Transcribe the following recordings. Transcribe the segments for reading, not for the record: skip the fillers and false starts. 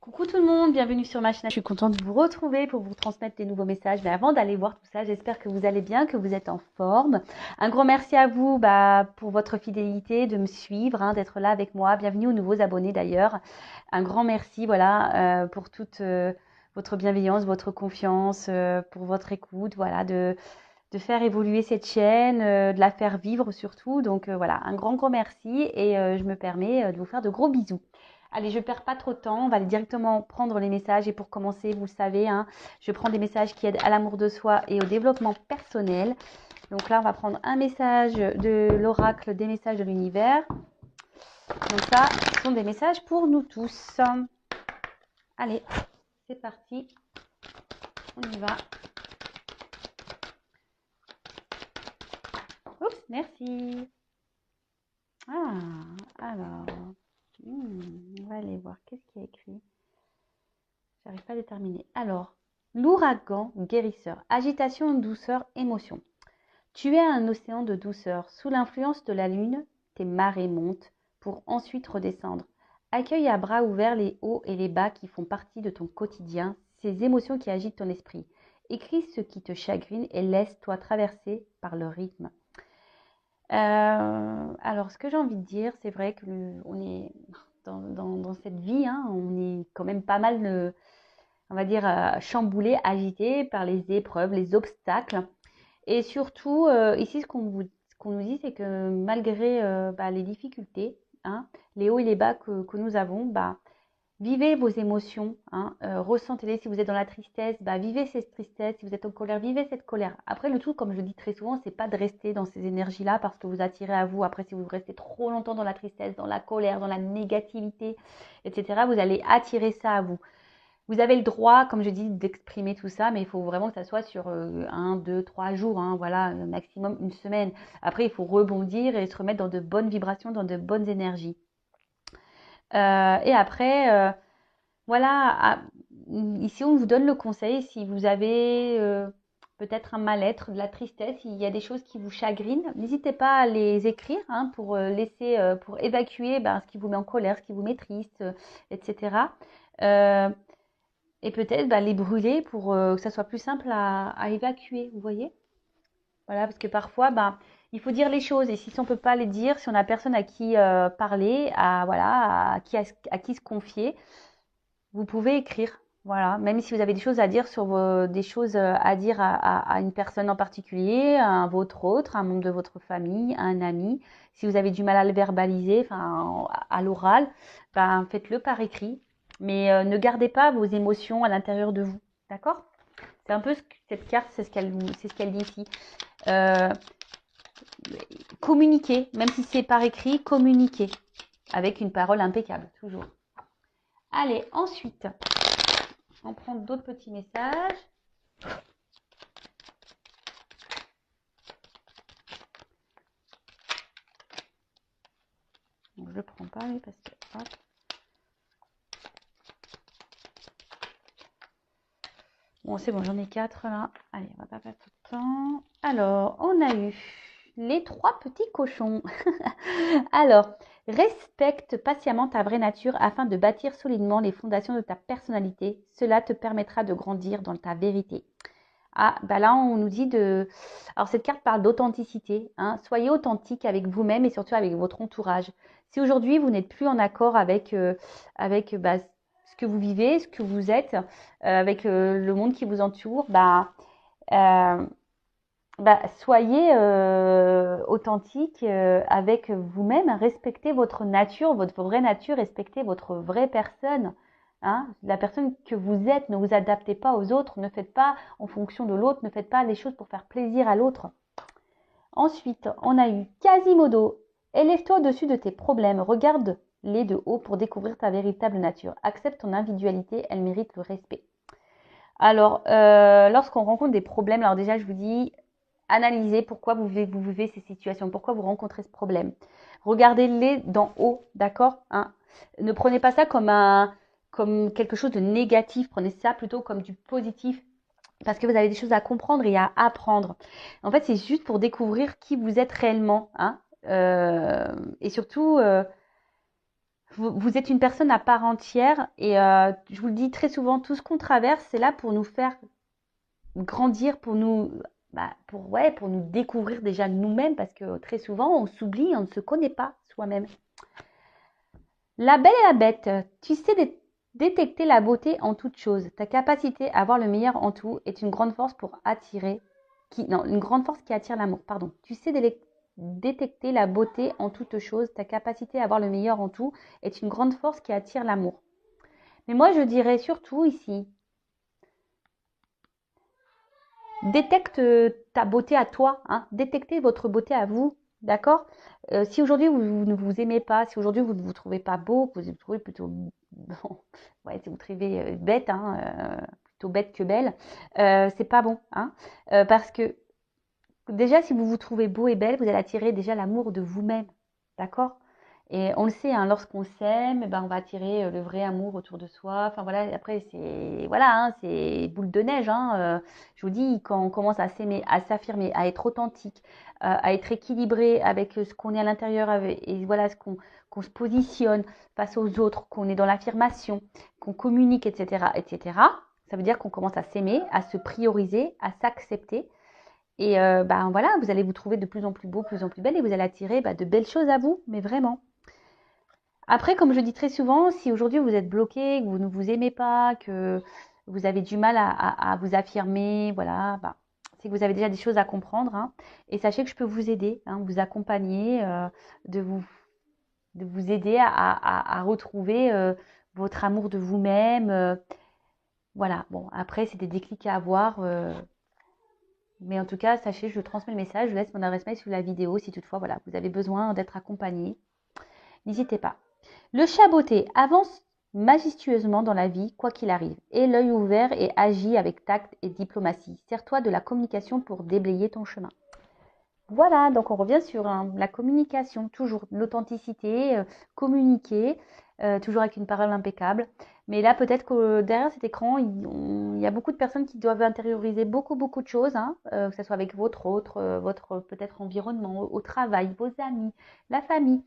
Coucou tout le monde, bienvenue sur ma chaîne. Je suis contente de vous retrouver pour vous transmettre des nouveaux messages. Mais avant d'aller voir tout ça, j'espère que vous allez bien, que vous êtes en forme. Un grand merci à vous pour votre fidélité, de me suivre, d'être là avec moi. Bienvenue aux nouveaux abonnés d'ailleurs. Un grand merci pour toute votre bienveillance, votre confiance, pour votre écoute, de faire évoluer cette chaîne, de la faire vivre surtout. Donc voilà, un grand merci et je me permets de vous faire de gros bisous. Allez, je ne perds pas trop de temps, on va aller directement prendre les messages. Et pour commencer, vous le savez, je prends des messages qui aident à l'amour de soi et au développement personnel. Donc là, on va prendre un message de l'oracle des messages de l'univers. Donc ça, ce sont des messages pour nous tous. Allez, c'est parti. On y va. Oups, merci. Ah, alors, on va aller voir. Qu'est-ce qu'il y a écrit? J'arrive pas à déterminer. Alors, l'ouragan guérisseur, agitation, douceur, émotion. Tu es un océan de douceur. Sous l'influence de la lune, tes marées montent pour ensuite redescendre. Accueille à bras ouverts les hauts et les bas qui font partie de ton quotidien, ces émotions qui agitent ton esprit. Écris ce qui te chagrine et laisse-toi traverser par le rythme. Alors, ce que j'ai envie de dire, c'est vrai qu'on est dans cette vie, on est quand même pas mal, on va dire, chamboulé, agité par les épreuves, les obstacles. Et surtout, ici, ce qu'on nous dit, c'est que malgré les difficultés, les hauts et les bas que nous avons, vivez vos émotions, ressentez-les. Si vous êtes dans la tristesse, vivez cette tristesse. Si vous êtes en colère, vivez cette colère. Après, le tout, comme je le dis très souvent, c'est pas de rester dans ces énergies-là parce que vous attirez à vous. Après, si vous restez trop longtemps dans la tristesse, dans la colère, dans la négativité, etc., vous allez attirer ça à vous. Vous avez le droit, comme je dis, d'exprimer tout ça, mais il faut vraiment que ça soit sur 1, 2, 3 jours, voilà, maximum une semaine. Après, il faut rebondir et se remettre dans de bonnes vibrations, dans de bonnes énergies. Et après, ici on vous donne le conseil, si vous avez peut-être un mal-être, de la tristesse, il y a des choses qui vous chagrinent, n'hésitez pas à les écrire pour pour évacuer ce qui vous met en colère, ce qui vous met triste, etc. Et peut-être les brûler pour que ça soit plus simple à évacuer, vous voyez? Voilà, parce que parfois, il faut dire les choses. Et si on ne peut pas les dire, si on n'a personne à qui parler, à qui se confier, vous pouvez écrire. Voilà, même si vous avez des choses à dire des choses à dire à une personne en particulier, à votre autre, à un membre de votre famille, à un ami. Si vous avez du mal à le verbaliser, à l'oral, faites-le par écrit. Mais ne gardez pas vos émotions à l'intérieur de vous. D'accord? C'est un peu cette carte, c'est ce qu'elle dit ici. Communiquer, même si c'est par écrit, communiquer avec une parole impeccable, toujours. Allez, ensuite, on prend d'autres petits messages. Donc, je ne le prends pas, lui, parce que... Hop. Bon, c'est bon, j'en ai 4 là. Allez, on va pas perdre de temps. Alors, on a eu les 3 petits cochons. Alors, respecte patiemment ta vraie nature afin de bâtir solidement les fondations de ta personnalité. Cela te permettra de grandir dans ta vérité. Ah, là, on nous dit de... Alors, cette carte parle d'authenticité. Soyez authentique avec vous-même et surtout avec votre entourage. Si aujourd'hui, vous n'êtes plus en accord avec ce que vous vivez, ce que vous êtes, avec le monde qui vous entoure, euh, soyez authentique avec vous-même. Respectez votre nature, votre vraie nature. Respectez votre vraie personne. La personne que vous êtes, ne vous adaptez pas aux autres, ne faites pas en fonction de l'autre, ne faites pas les choses pour faire plaisir à l'autre. Ensuite, on a eu Quasimodo. Élève-toi au-dessus de tes problèmes, regarde-les de haut pour découvrir ta véritable nature. Accepte ton individualité, elle mérite le respect. Alors, lorsqu'on rencontre des problèmes, alors déjà je vous dis, analysez pourquoi vous vivez ces situations, pourquoi vous rencontrez ce problème. Regardez-les d'en haut, d'accord? Ne prenez pas ça comme quelque chose de négatif, prenez ça plutôt comme du positif, parce que vous avez des choses à comprendre et à apprendre. En fait, c'est juste pour découvrir qui vous êtes réellement, et surtout, Vous êtes une personne à part entière et je vous le dis très souvent, tout ce qu'on traverse, c'est là pour nous faire grandir, pour nous, pour nous découvrir déjà nous-mêmes, parce que très souvent, on s'oublie, on ne se connaît pas soi-même. La belle et la bête, tu sais détecter la beauté en toute chose. Ta capacité à voir le meilleur en tout est une grande force pour attirer, une grande force qui attire l'amour, pardon. Tu sais détecter la beauté en toute chose. Ta capacité à voir le meilleur en tout est une grande force qui attire l'amour. Mais moi, je dirais surtout ici, détecte ta beauté à toi, hein. Détectez votre beauté à vous, d'accord? Si aujourd'hui vous ne vous aimez pas, si aujourd'hui vous ne vous trouvez pas beau, que vous vous trouvez plutôt bon, ouais, si vous trouvez bête, hein, plutôt bête que belle, c'est pas bon, hein, parce que déjà si vous vous trouvez beau et belle, vous allez attirer déjà l'amour de vous-même, d'accord? Et on le sait, hein, lorsqu'on s'aime, eh ben, on va attirer le vrai amour autour de soi. Enfin voilà, après c'est voilà, hein, c'est boule de neige. Hein, je vous dis, quand on commence à s'aimer, à s'affirmer, à être authentique, à être équilibré avec ce qu'on est à l'intérieur, et voilà ce qu'on se positionne face aux autres, qu'on est dans l'affirmation, qu'on communique, etc., etc. Ça veut dire qu'on commence à s'aimer, à se prioriser, à s'accepter. Et ben voilà, vous allez vous trouver de plus en plus beau, de plus en plus belle, et vous allez attirer de belles choses à vous, mais vraiment. Après, comme je dis très souvent, si aujourd'hui vous êtes bloqué, que vous ne vous aimez pas, que vous avez du mal à vous affirmer, voilà, c'est que vous avez déjà des choses à comprendre. Hein. Et sachez que je peux vous aider, hein, vous accompagner, de vous aider à retrouver votre amour de vous-même. Voilà, bon, après, c'est des déclics à avoir. Mais en tout cas, sachez, je transmets le message, je laisse mon adresse mail sous la vidéo si toutefois, voilà, vous avez besoin d'être accompagné. N'hésitez pas. Le chat botté avance majestueusement dans la vie, quoi qu'il arrive. Aie l'œil ouvert et agis avec tact et diplomatie. Sers-toi de la communication pour déblayer ton chemin. Voilà, donc on revient sur la communication, toujours l'authenticité, communiquer, toujours avec une parole impeccable. Mais là, peut-être que derrière cet écran, il y a beaucoup de personnes qui doivent intérioriser beaucoup, beaucoup de choses, hein, que ce soit avec votre peut-être environnement, au travail, vos amis, la famille.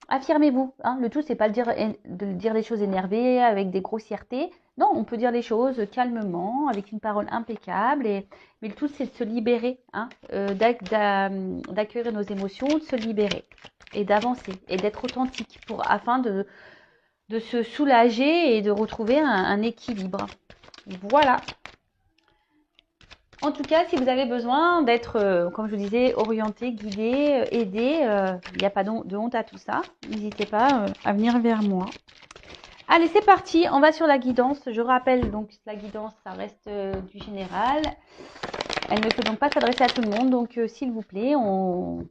Affirmez-vous. Hein. Le tout, c'est pas de dire les choses énervées avec des grossièretés. Non, on peut dire les choses calmement, avec une parole impeccable. Mais le tout, c'est de se libérer, hein, d'accueillir nos émotions, de se libérer et d'avancer et d'être authentique afin de se soulager et de retrouver un équilibre. Voilà. En tout cas, si vous avez besoin d'être, comme je vous disais, orienté, guidé, aidé, il n'y a pas de honte à tout ça. N'hésitez pas à venir vers moi. Allez, c'est parti. On va sur la guidance. Je rappelle donc la guidance, ça reste du général. Elle ne peut donc pas s'adresser à tout le monde. Donc, s'il vous plaît, on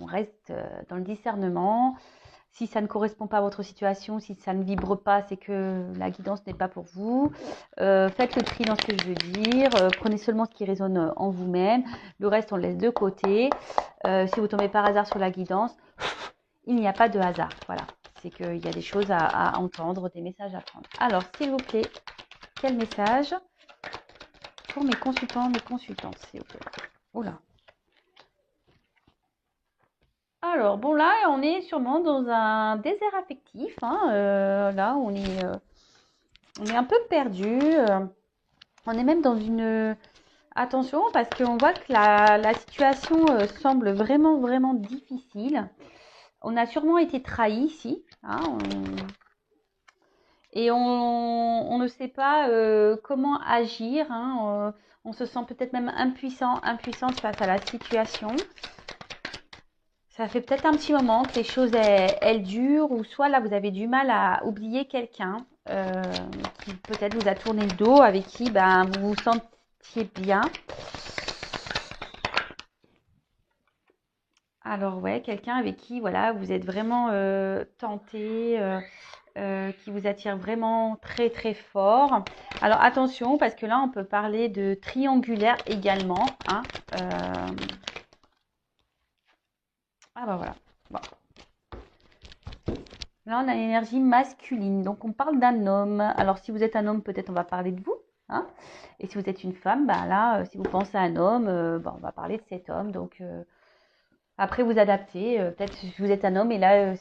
reste dans le discernement. Si ça ne correspond pas à votre situation, si ça ne vibre pas, c'est que la guidance n'est pas pour vous. Faites le tri dans ce que je veux dire. Prenez seulement ce qui résonne en vous-même. Le reste, on le laisse de côté. Si vous tombez par hasard sur la guidance, il n'y a pas de hasard. Voilà. C'est qu'il y a des choses à entendre, des messages à prendre. Alors, s'il vous plaît, quel message pour mes consultants, mes consultantes, s'il vous plaît. Oula. Alors, bon, là, on est sûrement dans un désert affectif. Hein, là, on est un peu perdu. On est même dans une... Attention, parce qu'on voit que la situation semble vraiment, vraiment difficile. On a sûrement été trahi ici. Hein, et on ne sait pas comment agir. Hein, on se sent peut-être même impuissante face à la situation. Ça fait peut-être un petit moment que les choses elles durent, ou soit là vous avez du mal à oublier quelqu'un qui peut-être vous a tourné le dos, avec qui vous vous sentiez bien. Alors ouais, quelqu'un avec qui voilà vous êtes vraiment tenté, qui vous attire vraiment très très fort. Alors attention, parce que là on peut parler de triangulaire également. Hein, ah bah voilà. Bon. Là, on a l'énergie masculine. Donc, on parle d'un homme. Alors, si vous êtes un homme, peut-être on va parler de vous. Hein. Et si vous êtes une femme, là, si vous pensez à un homme, on va parler de cet homme. Donc, après, vous adaptez. Peut-être si vous êtes un homme et là,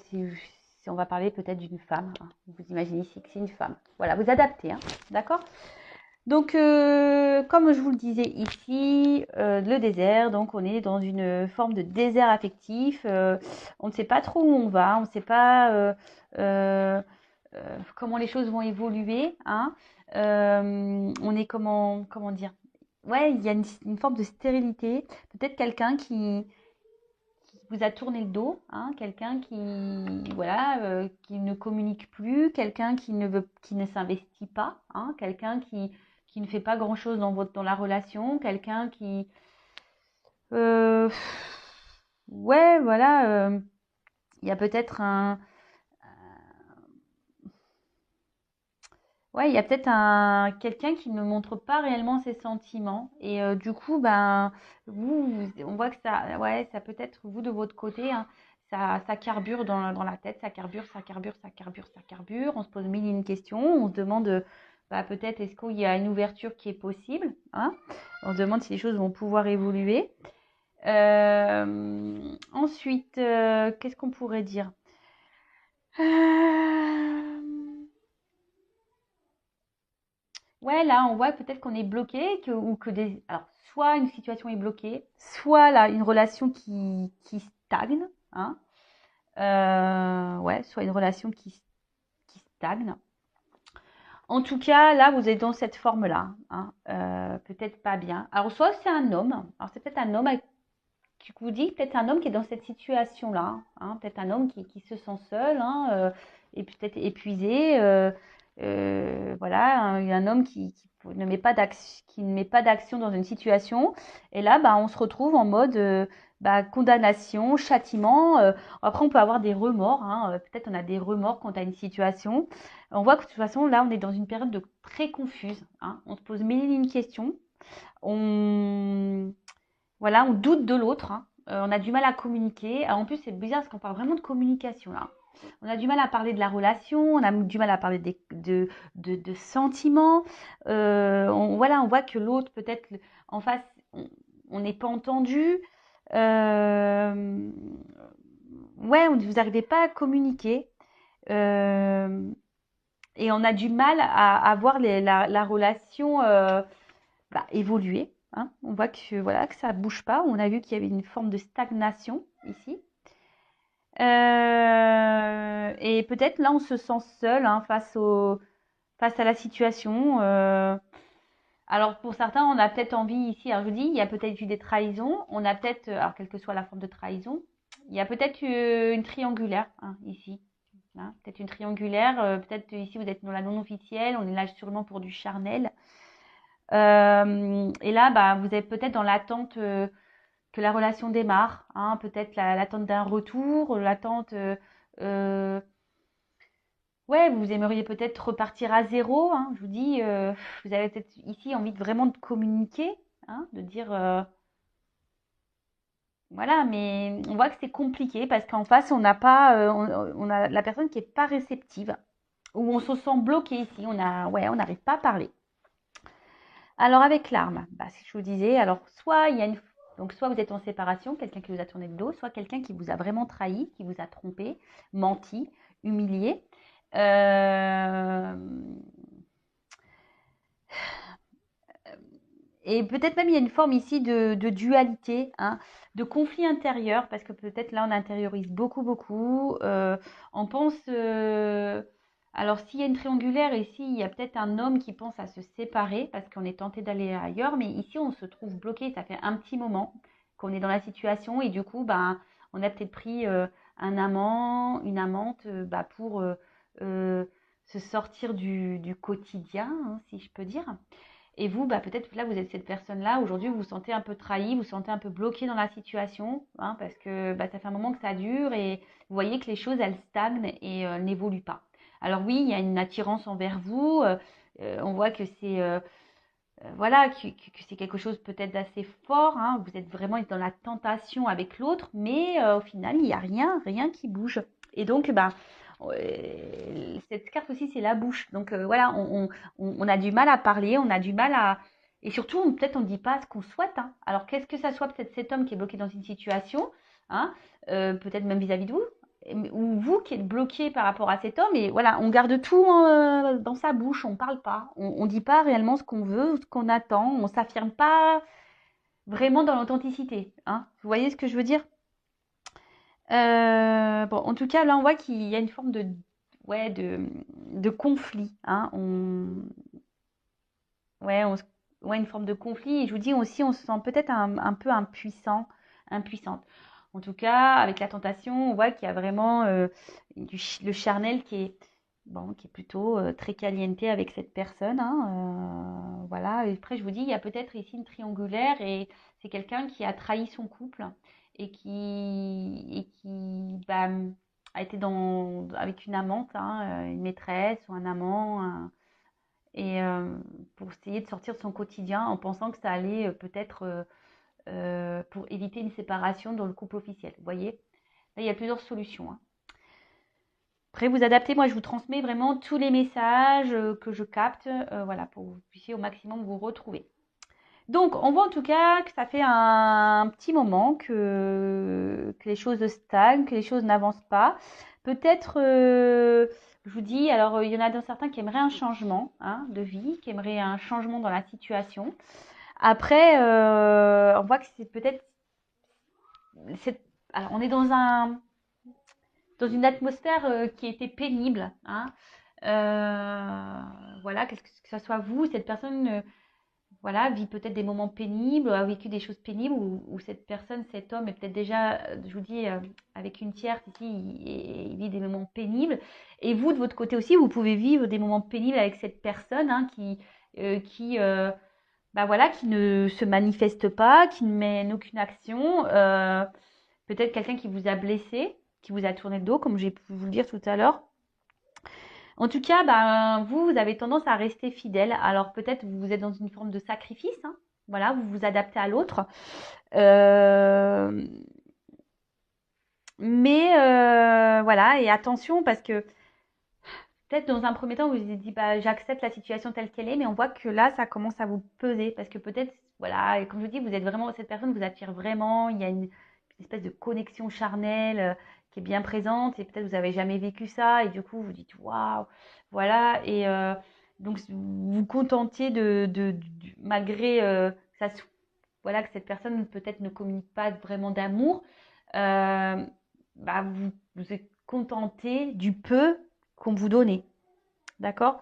si on va parler peut-être d'une femme, hein. Vous imaginez ici que c'est une femme. Voilà, vous adaptez, hein, d'accord? Donc, comme je vous le disais ici, le désert, donc on est dans une forme de désert affectif. On ne sait pas trop où on va, on ne sait pas comment les choses vont évoluer, hein. On est comment dire? Ouais, il y a une forme de stérilité. Peut-être quelqu'un qui vous a tourné le dos, hein, quelqu'un voilà, qui ne communique plus, quelqu'un qui ne s'investit pas, hein, quelqu'un qui ne fait pas grand-chose dans la relation, quelqu'un qui, euh, ouais, voilà, il y a peut-être ouais, il y a peut-être quelqu'un qui ne montre pas réellement ses sentiments et du coup, ben, on voit que ça, ouais, ça peut être vous de votre côté, hein, ça carbure dans la tête, ça carbure, ça carbure, ça carbure, ça carbure. On se pose mille et une questions, on se demande, bah, peut-être est-ce qu'il y a une ouverture qui est possible, hein? On se demande si les choses vont pouvoir évoluer. Ensuite, qu'est-ce qu'on pourrait dire? Ouais, là, on voit peut-être qu'on est bloqué, ou que alors, soit une situation est bloquée, soit là, une relation qui stagne, hein. Ouais, soit une relation qui stagne. En tout cas, là, vous êtes dans cette forme-là, hein. Peut-être pas bien. Alors, soit c'est un homme, alors c'est peut-être un homme qui vous dit, peut-être un homme qui est dans cette situation-là, hein, peut-être un homme qui se sent seul, hein, et peut-être épuisé, voilà, un homme ne met pas d'action dans une situation, et là, bah, on se retrouve en mode bah, condamnation, châtiment. Après, on peut avoir des remords, hein, peut-être on a des remords quant à une situation. On voit que de toute façon, là, on est dans une période très confuse, hein. On se pose mille et une questions. On voilà, on doute de l'autre, hein. On a du mal à communiquer. Alors, en plus, c'est bizarre parce qu'on parle vraiment de communication là. On a du mal à parler de la relation, on a du mal à parler de sentiments. Voilà, on voit que l'autre, peut-être en face, on n'est pas entendu. Euh, ouais, vous n'arrivez pas à communiquer. Euh, et on a du mal à voir la relation bah, évoluer, hein. On voit que voilà que ça bouge pas. On a vu qu'il y avait une forme de stagnation ici. Et peut-être là, on se sent seul, hein, face à la situation. Alors pour certains, on a peut-être envie ici. Alors je vous dis, il y a peut-être eu des trahisons. On a peut-être, alors quelle que soit la forme de trahison, il y a peut-être une triangulaire, hein, ici. Hein, peut-être une triangulaire. Peut-être ici vous êtes dans la non officielle. On est là sûrement pour du charnel. Et là, bah, vous êtes peut-être dans l'attente que la relation démarre, hein, peut-être l'attente d'un retour, l'attente. Euh, ouais, vous aimeriez peut-être repartir à zéro, hein, je vous dis, vous avez peut-être ici envie de vraiment de communiquer, hein, de dire. Voilà, mais on voit que c'est compliqué parce qu'en face, on n'a pas, on a la personne qui est pas réceptive, ou on se sent bloqué ici, ouais, on n'arrive pas à parler. Alors avec l'arme, bah, si je vous disais, alors soit il y a donc soit vous êtes en séparation, quelqu'un qui vous a tourné le dos, soit quelqu'un qui vous a vraiment trahi, qui vous a trompé, menti, humilié. Euh, Et peut-être même il y a une forme ici de dualité, hein, de conflit intérieur, parce que peut-être là on intériorise beaucoup, beaucoup. On pense, alors s'il y a une triangulaire ici, il y a peut-être un homme qui pense à se séparer parce qu'on est tenté d'aller ailleurs, mais ici on se trouve bloqué, ça fait un petit moment qu'on est dans la situation et du coup, ben, on a peut-être pris un amant, une amante, bah, pour euh, se sortir du quotidien, hein, si je peux dire. Et vous, bah, peut-être là, vous êtes cette personne-là. Aujourd'hui, vous vous sentez un peu trahi, vous vous sentez un peu bloqué dans la situation, hein, parce que bah, ça fait un moment que ça dure et vous voyez que les choses, elles stagnent et n'évoluent pas. Alors oui, il y a une attirance envers vous. On voit que c'est voilà, que c'est quelque chose peut-être d'assez fort, hein. Vous êtes vraiment dans la tentation avec l'autre, mais au final, il n'y a rien qui bouge. Et donc, bah, cette carte aussi, c'est la bouche. Donc voilà, on a du mal à parler, on a du mal à... Et surtout, peut-être on ne dit pas ce qu'on souhaite, hein. Alors, qu'est-ce que ça soit peut-être cet homme qui est bloqué dans une situation, hein, peut-être même vis-à-vis de vous, ou vous qui êtes bloqué par rapport à cet homme, et voilà, on garde tout dans sa bouche, on parle pas, on dit pas réellement ce qu'on veut, ce qu'on attend, on s'affirme pas vraiment dans l'authenticité, hein. Vous voyez ce que je veux dire? Bon, en tout cas, là, on voit qu'il y a une forme ouais, de conflit, hein. Ouais, ouais, une forme de conflit. Et je vous dis aussi, on se sent peut-être un peu impuissante. En tout cas, avec la tentation, on voit qu'il y a vraiment le charnel qui est, bon, qui est plutôt très calienté avec cette personne, hein. Voilà. Et après, je vous dis, il y a peut-être ici une triangulaire et c'est quelqu'un qui a trahi son couple et qui bah, a été avec une amante, hein, une maîtresse ou un amant, et pour essayer de sortir de son quotidien en pensant que ça allait peut-être pour éviter une séparation dans le couple officiel. Vous voyez? Là, il y a plusieurs solutions, hein. Après, vous adaptez, moi je vous transmets vraiment tous les messages que je capte, voilà, pour que vous puissiez au maximum vous retrouver. Donc, on voit en tout cas que ça fait un petit moment que les choses stagnent, que les choses n'avancent pas. Peut-être, je vous dis, alors il y en a certains qui aimeraient un changement, hein, de vie, qui aimeraient un changement dans la situation. Après, on voit que c'est peut-être, alors on est dans une atmosphère qui était pénible, hein. Voilà, que ce soit vous, cette personne. Voilà, vit peut-être des moments pénibles, a vécu des choses pénibles, ou cette personne, cet homme est peut-être déjà, je vous dis, avec une tierce ici, il vit des moments pénibles. Et vous, de votre côté aussi, vous pouvez vivre des moments pénibles avec cette personne, hein, bah voilà, qui ne se manifeste pas, qui ne mène aucune action. Peut-être quelqu'un qui vous a blessé, qui vous a tourné le dos, comme j'ai pu vous le dire tout à l'heure. En tout cas, ben, vous avez tendance à rester fidèle. Alors peut-être vous êtes dans une forme de sacrifice, hein. Voilà, vous vous adaptez à l'autre. Euh, mais voilà, et attention parce que peut-être dans un premier temps, vous vous êtes dit, bah, j'accepte la situation telle qu'elle est, mais on voit que là, ça commence à vous peser parce que peut-être, voilà, et comme je vous dis, vous êtes vraiment, cette personne vous attire vraiment, il y a une espèce de connexion charnelle qui est bien présente et peut-être vous n'avez jamais vécu ça et du coup, vous dites, waouh, voilà, et donc vous vous contentiez malgré voilà, que cette personne peut-être ne communique pas vraiment d'amour, euh, bah, vous êtes contenté du peu qu'on vous donnait. D'accord?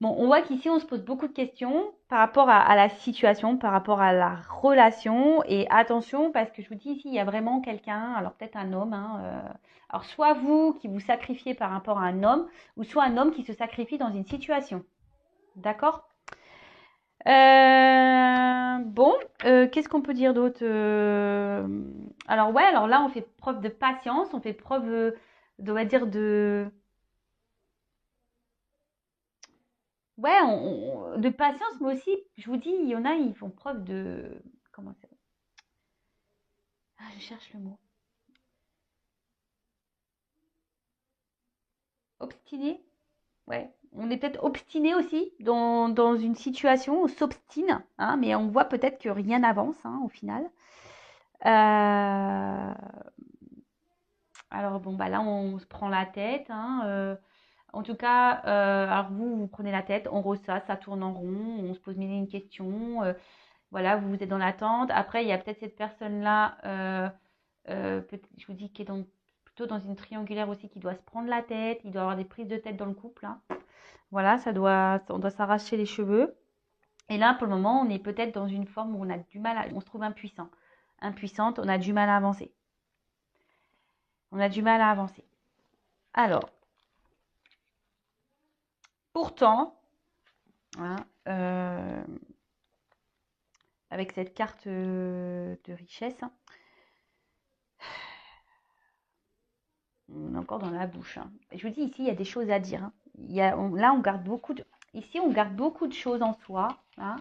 Bon, on voit qu'ici, on se pose beaucoup de questions par rapport à la situation, par rapport à la relation. Et attention, parce que je vous dis ici, il y a vraiment quelqu'un, alors peut-être un homme, hein, alors soit vous qui vous sacrifiez par rapport à un homme, ou soit un homme qui se sacrifie dans une situation. D'accord? Bon, qu'est-ce qu'on peut dire d'autre? Alors ouais, alors là, on fait preuve de patience, on fait preuve, on va dire, ouais, de patience, mais aussi, je vous dis, il y en a, ils font preuve de, comment c'est? Ah, je cherche le mot. Obstiné? Ouais. On est peut-être obstiné aussi dans une situation, on s'obstine, hein, mais on voit peut-être que rien n'avance, hein, au final. Euh, Alors bon, bah là, on se prend la tête, hein. En tout cas, alors vous prenez la tête, on ressasse, ça tourne en rond, on se pose mille et une questions. Voilà, vous êtes dans l'attente. Après, il y a peut-être cette personne-là, je vous dis, qui est plutôt dans une triangulaire aussi, qui doit se prendre la tête. Il doit avoir des prises de tête dans le couple, hein. Voilà, on doit s'arracher les cheveux. Et là, pour le moment, on est peut-être dans une forme où on a du mal, on se trouve impuissant. Impuissante, on a du mal à avancer. On a du mal à avancer. Alors, pourtant, hein, avec cette carte de richesse, hein, on est encore dans la bouche, hein. Je vous dis, ici, il y a des choses à dire, hein. Là, on garde ici, on garde beaucoup de choses en soi, hein,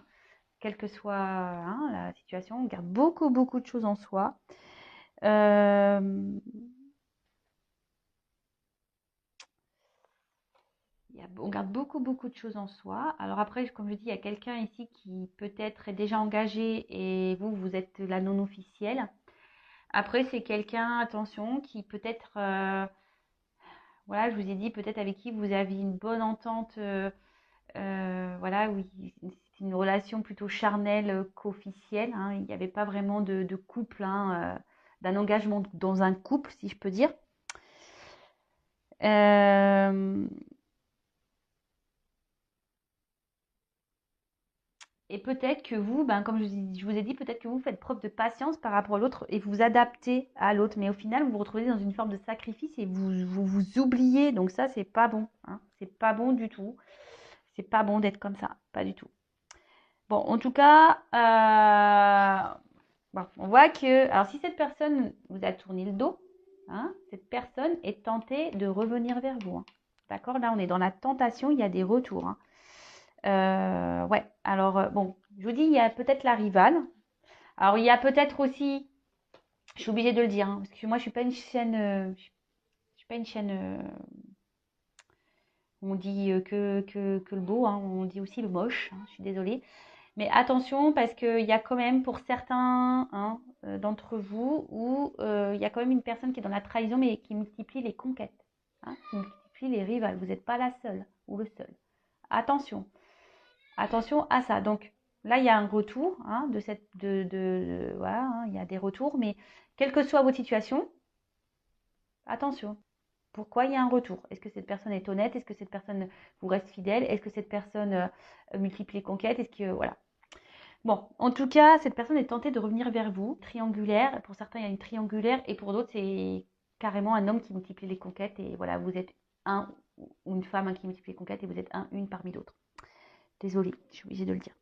quelle que soit, hein, la situation, on garde beaucoup, beaucoup de choses en soi. Euh, on garde beaucoup, beaucoup de choses en soi. Alors après, comme je dis, il y a quelqu'un ici qui peut-être est déjà engagé et vous êtes la non officielle. Après, c'est quelqu'un, attention, qui peut-être, voilà, je vous ai dit, peut-être avec qui vous aviez une bonne entente, voilà, oui, c'est une relation plutôt charnelle qu'officielle, hein. Il n'y avait pas vraiment de couple, hein, d'un engagement dans un couple, si je peux dire. Euh, et peut-être que vous, ben, comme je vous ai dit, peut-être que vous faites preuve de patience par rapport à l'autre et vous vous adaptez à l'autre. Mais au final, vous vous retrouvez dans une forme de sacrifice et vous oubliez. Donc ça, c'est pas bon, hein. C'est pas bon du tout. C'est pas bon d'être comme ça, pas du tout. Bon, en tout cas, bon, on voit que, alors si cette personne vous a tourné le dos, hein, cette personne est tentée de revenir vers vous, hein. D'accord? Là, on est dans la tentation, il y a des retours, hein. Ouais, alors, bon, je vous dis, il y a peut-être la rivale. Alors, il y a peut-être aussi, je suis obligée de le dire, hein, parce que moi, je suis pas une chaîne, je suis pas une chaîne, on dit que le beau, hein, on dit aussi le moche, hein, je suis désolée. Mais attention, parce qu'il y a quand même pour certains, hein, d'entre vous où il y a quand même une personne qui est dans la trahison, mais qui multiplie les conquêtes, hein, qui multiplie les rivales. Vous n'êtes pas la seule ou le seul. Attention, attention à ça. Donc là, il y a un retour, hein, voilà, hein, il y a des retours, mais quelle que soit votre situation, attention. Pourquoi il y a un retour? Est-ce que cette personne est honnête? Est-ce que cette personne vous reste fidèle? Est-ce que cette personne multiplie les conquêtes? Est-ce que voilà. Bon, en tout cas, cette personne est tentée de revenir vers vous. Triangulaire, pour certains, il y a une triangulaire, et pour d'autres, c'est carrément un homme qui multiplie les conquêtes. Et voilà, vous êtes un ou une femme, hein, qui multiplie les conquêtes, et vous êtes une parmi d'autres. Désolée, je suis obligée de le dire.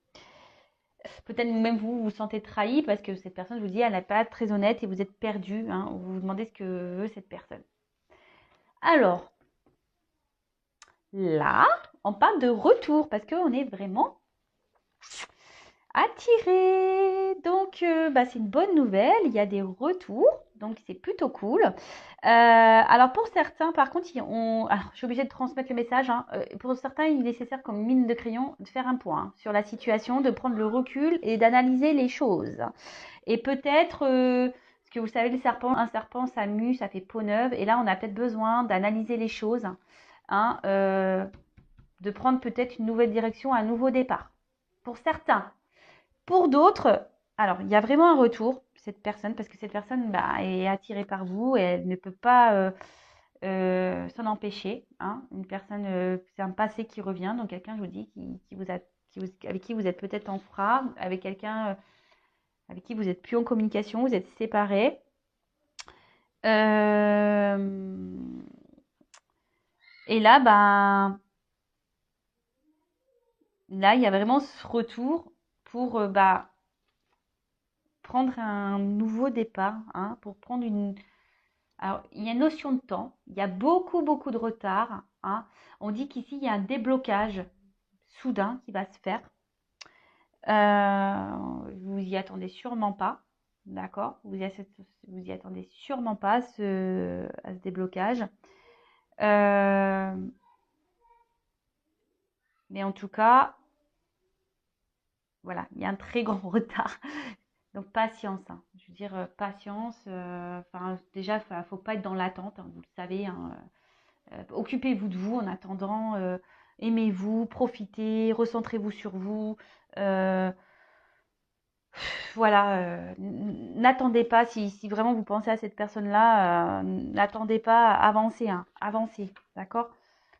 Peut-être même vous vous sentez trahi parce que cette personne, je vous dis, elle n'est pas très honnête et vous êtes perdu, hein. Vous vous demandez ce que veut cette personne. Alors, là, on parle de retour parce qu'on est vraiment attiré. Donc, bah, c'est une bonne nouvelle. Il y a des retours. Donc, c'est plutôt cool. Alors, pour certains, par contre, alors, je suis obligée de transmettre le message, hein. Pour certains, il est nécessaire, comme mine de crayon, de faire un point, hein, sur la situation, de prendre le recul et d'analyser les choses. Et peut-être, parce que vous savez, un serpent, ça mue, ça fait peau neuve. Et là, on a peut-être besoin d'analyser les choses, hein, de prendre peut-être une nouvelle direction, un nouveau départ. Pour certains. Pour d'autres, alors il y a vraiment un retour, cette personne, parce que cette personne, bah, est attirée par vous et elle ne peut pas s'en empêcher, hein. Une personne, c'est un passé qui revient, donc quelqu'un, je vous dis, avec qui vous êtes peut-être en froid, avec quelqu'un avec qui vous êtes plus en communication, vous êtes séparés. Euh, et là, ben, là, il y a vraiment ce retour pour, bah, prendre un nouveau départ, hein, pour prendre une. Alors, il y a une notion de temps, il y a beaucoup, beaucoup de retard, hein. On dit qu'ici, il y a un déblocage soudain qui va se faire. Vous y attendez sûrement pas, d'accord? Vous y attendez sûrement pas à ce déblocage. Euh, mais en tout cas, voilà, il y a un très grand retard. Donc patience, hein. Je veux dire, patience. Enfin, déjà, faut pas être dans l'attente, hein, vous le savez, hein. Occupez-vous de vous en attendant. Aimez-vous, profitez, recentrez-vous sur vous. Euh, voilà, n'attendez pas, si vraiment vous pensez à cette personne-là, n'attendez pas, avancez, hein, avancez, d'accord?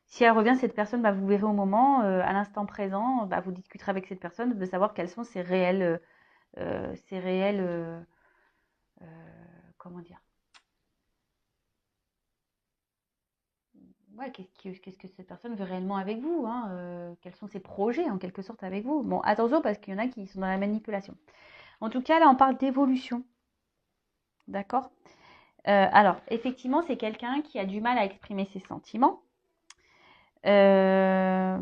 Si elle revient, cette personne, bah, vous verrez au moment, à l'instant présent, bah, vous discuterez avec cette personne de savoir quels sont ses réels, euh, comment dire? Ouais, qu'est-ce que cette personne veut réellement avec vous, hein, quels sont ses projets en quelque sorte avec vous. Bon, attention parce qu'il y en a qui sont dans la manipulation. En tout cas, là, on parle d'évolution, d'accord? Alors, effectivement, c'est quelqu'un qui a du mal à exprimer ses sentiments. Euh,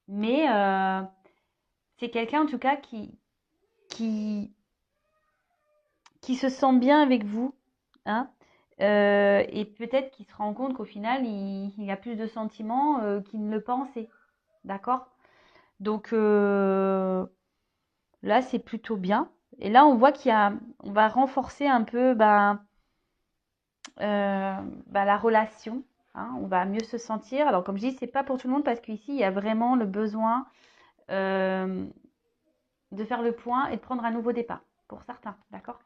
mais c'est quelqu'un en tout cas qui, qui se sent bien avec vous, hein, et peut-être qu'il se rend compte qu'au final, il a plus de sentiments qu'il ne le pensait. D'accord? Donc là, c'est plutôt bien. Et là, on voit on va renforcer un peu la relation. Hein, on va mieux se sentir. Alors, comme je dis, c'est pas pour tout le monde parce qu'ici, il y a vraiment le besoin de faire le point et de prendre un nouveau départ pour certains. D'accord?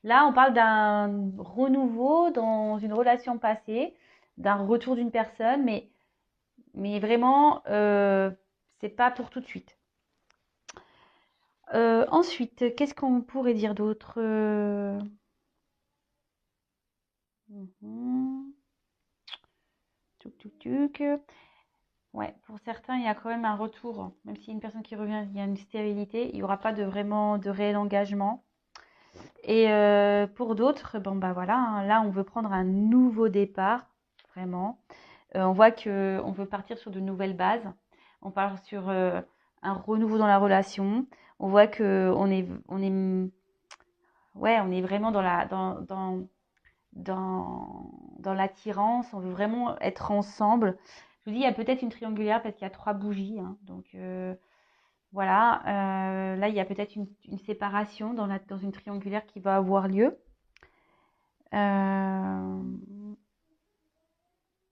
Là, on parle d'un renouveau dans une relation passée, d'un retour d'une personne, mais vraiment, c'est pas pour tout de suite. Ensuite, qu'est-ce qu'on pourrait dire d'autre? Tuc, tuc, tuc. Ouais, pour certains, il y a quand même un retour. Même s'il y a une personne qui revient, il y a une stérilité, il n'y aura pas vraiment de réel engagement. Et pour d'autres, bon bah voilà, hein, là on veut prendre un nouveau départ, vraiment. On voit que on veut partir sur de nouvelles bases. On part sur un renouveau dans la relation. On voit que ouais, on est vraiment dans l'attirance. On veut vraiment être ensemble. Je vous dis, il y a peut-être une triangulaire parce qu'il y a 3 bougies. Hein, donc voilà, là il y a peut-être une séparation dans une triangulaire qui va avoir lieu.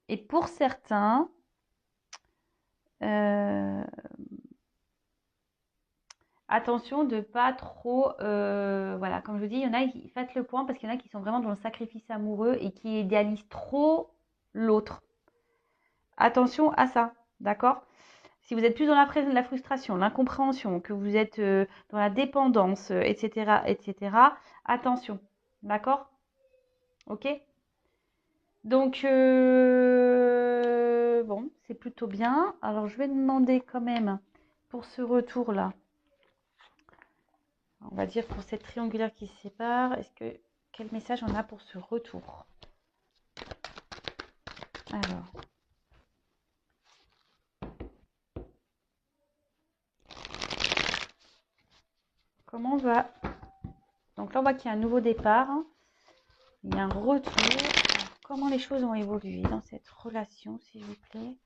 Et pour certains, attention de pas trop, voilà, comme je vous dis, il y en a qui faites le point parce qu'il y en a qui sont vraiment dans le sacrifice amoureux et qui idéalisent trop l'autre. Attention à ça, d'accord? Si vous êtes plus dans la frustration, l'incompréhension, que vous êtes dans la dépendance, etc., etc., attention, d'accord? Ok? Donc, bon, c'est plutôt bien. Alors, je vais demander quand même pour ce retour-là, on va dire pour cette triangulaire qui se sépare, quel message on a pour ce retour? Alors, comment on va... Donc là, on voit qu'il y a un nouveau départ. Il y a un retour. Alors, comment les choses ont évolué dans cette relation, s'il vous plaît?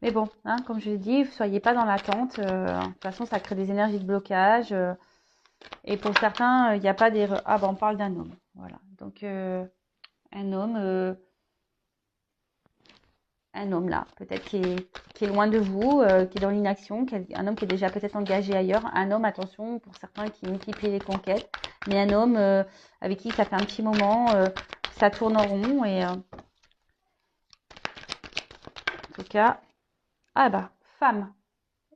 Mais bon, hein, comme je l'ai dit, ne soyez pas dans l'attente. De toute façon, ça crée des énergies de blocage. Et pour certains, il n'y a pas d'erreur. Ah, ben on parle d'un homme. Voilà. Donc, un homme là, peut-être qui est loin de vous, qui est dans l'inaction, un homme qui est déjà peut-être engagé ailleurs. Un homme, attention, pour certains qui multiplie les conquêtes. Mais un homme avec qui ça fait un petit moment, ça tourne en rond. Et en tout cas, ah bah, femme.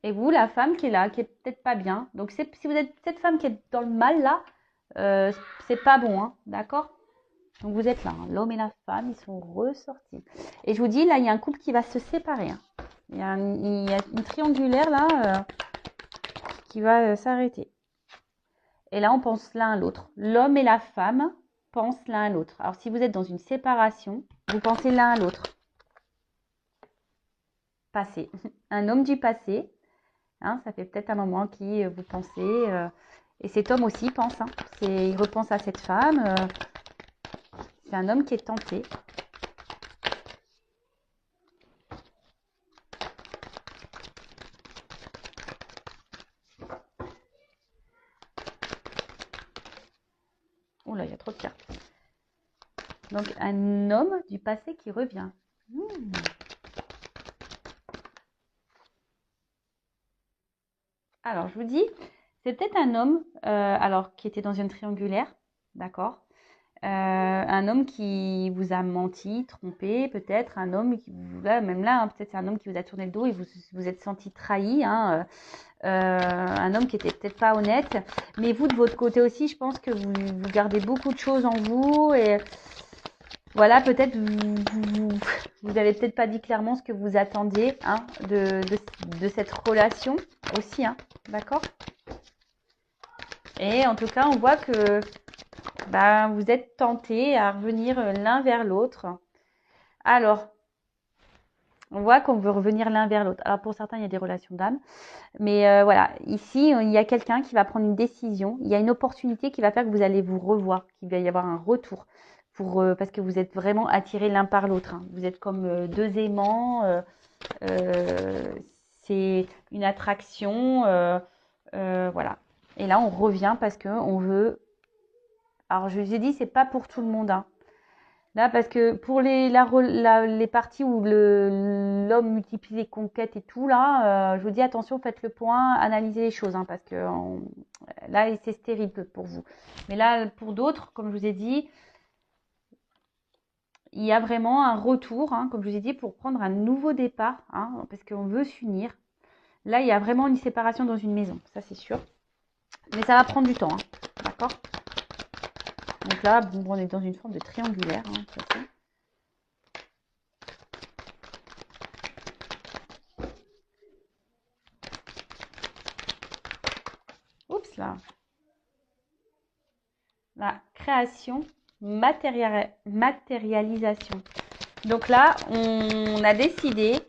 Et vous, la femme qui est là, qui est peut-être pas bien. Donc, si vous êtes cette femme qui est dans le mal là, c'est pas bon, hein, d'accord? Donc, vous êtes là, hein, l'homme et la femme, ils sont ressortis. Et je vous dis, là, il y a un couple qui va se séparer. Hein. Il y a une triangulaire là qui va s'arrêter. Et là, on pense l'un à l'autre. L'homme et la femme pensent l'un à l'autre. Alors, si vous êtes dans une séparation, vous pensez l'un à l'autre. Passé. Un homme du passé. Hein, ça fait peut-être un moment qui vous pensez. Et cet homme aussi pense. Hein, il repense à cette femme. C'est un homme qui est tenté. Oh là, il y a trop de cartes. Donc, un homme du passé qui revient. Alors, je vous dis, c'est peut-être un homme alors qui était dans une triangulaire, d'accord? Un homme qui vous a menti, trompé, peut-être un homme qui là, même là, hein, peut-être c'est un homme qui vous a tourné le dos et vous êtes senti trahi, hein, un homme qui était peut-être pas honnête, mais vous de votre côté aussi, je pense que vous gardez beaucoup de choses en vous et voilà, peut-être vous avez peut-être pas dit clairement ce que vous attendiez hein, de cette relation aussi, hein, d'accord? Et en tout cas, on voit que vous êtes tentés à revenir l'un vers l'autre. Alors, On voit qu'on veut revenir l'un vers l'autre. Alors pour certains, il y a des relations d'âme. Mais voilà, ici, il y a quelqu'un qui va prendre une décision. Il y a une opportunité qui va faire que vous allez vous revoir, qu'il va y avoir un retour. Parce que vous êtes vraiment attirés l'un par l'autre. Hein. Vous êtes comme deux aimants. C'est une attraction. Voilà. Et là, on revient parce qu'on veut. Alors, je vous ai dit, c'est pas pour tout le monde. Hein. Là, parce que pour les parties où l'homme multiplie les conquêtes et tout, là, je vous dis attention, faites le point, analysez les choses, hein, parce que là, c'est stérile pour vous. Mais là, pour d'autres, comme je vous ai dit, il y a vraiment un retour, hein, comme je vous ai dit, pour prendre un nouveau départ, hein, parce qu'on veut s'unir. Là, il y a vraiment une séparation dans une maison, ça c'est sûr. Mais ça va prendre du temps, hein, d'accord? Donc là, bon, on est dans une forme de triangulaire, hein, de toute façon. Oups là. La création, matérialisation. Donc là, on a décidé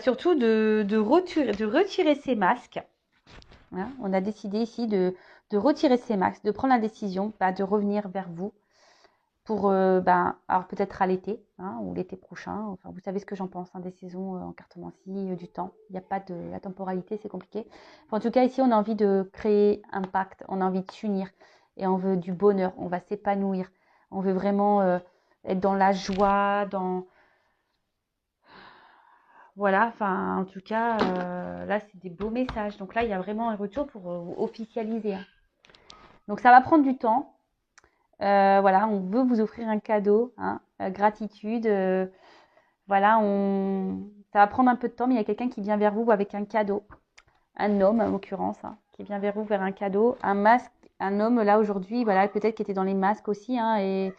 surtout de retirer ces masques. Hein, on a décidé ici de retirer ces masques, de prendre la décision de revenir vers vous pour, alors peut-être à l'été, hein, ou l'été prochain. Enfin, vous savez ce que j'en pense, hein, des saisons en cartomancie, du temps. Il n'y a pas de la temporalité, c'est compliqué. Enfin, en tout cas, ici, on a envie de créer un pacte, on a envie de s'unir et on veut du bonheur, on va s'épanouir. On veut vraiment être dans la joie, voilà, enfin, en tout cas, là, c'est des beaux messages. Donc là, il y a vraiment un retour pour officialiser. Hein. Donc ça va prendre du temps. Voilà, on veut vous offrir un cadeau, hein, gratitude. Voilà, ça va prendre un peu de temps, mais il y a quelqu'un qui vient vers vous avec un cadeau. Un homme, en l'occurrence, hein, qui vient vers vous vers un cadeau. Un masque, un homme, là, aujourd'hui, voilà, peut-être qui était dans les masques aussi, hein, et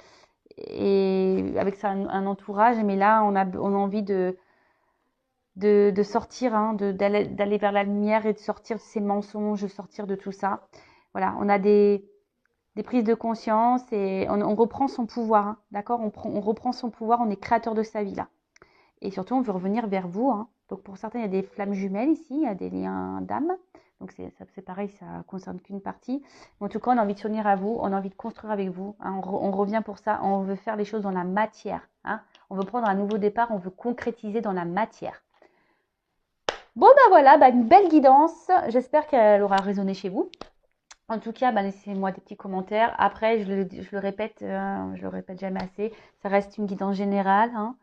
avec ça, un entourage. Mais là, on a envie de sortir, hein, d'aller vers la lumière et de sortir de ces mensonges, de sortir de tout ça. Voilà, on a des prises de conscience et on reprend son pouvoir, hein, d'accord, on reprend son pouvoir, on est créateur de sa vie là. Et surtout, on veut revenir vers vous. Hein. Donc pour certains, il y a des flammes jumelles ici, il y a des liens d'âme. Donc c'est pareil, ça ne concerne qu'une partie. Mais en tout cas, on a envie de s'unir à vous, on a envie de construire avec vous. Hein. On revient pour ça, on veut faire les choses dans la matière. Hein. On veut prendre un nouveau départ, on veut concrétiser dans la matière. Bon, voilà, une belle guidance. J'espère qu'elle aura résonné chez vous. En tout cas, laissez-moi des petits commentaires. Après, je le répète, je le répète jamais assez, ça reste une guidance générale. Hein.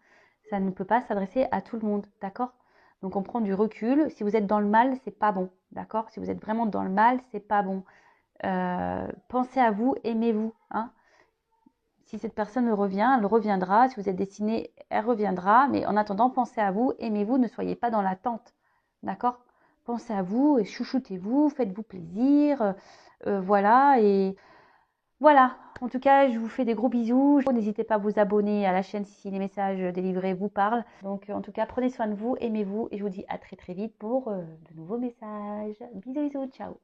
Ça ne peut pas s'adresser à tout le monde, d'accord? Donc, on prend du recul. Si vous êtes dans le mal, c'est pas bon, d'accord? Si vous êtes vraiment dans le mal, c'est pas bon. Pensez à vous, aimez-vous. Hein. Si cette personne revient, elle reviendra. Si vous êtes destiné, elle reviendra. Mais en attendant, pensez à vous, aimez-vous, ne soyez pas dans l'attente. D'accord? Pensez à vous et chouchoutez-vous, faites-vous plaisir. Voilà. Et voilà. En tout cas, je vous fais des gros bisous. N'hésitez pas à vous abonner à la chaîne si les messages délivrés vous parlent. Donc, en tout cas, prenez soin de vous, aimez-vous. Et je vous dis à très très vite pour de nouveaux messages. Bisous, bisous, ciao.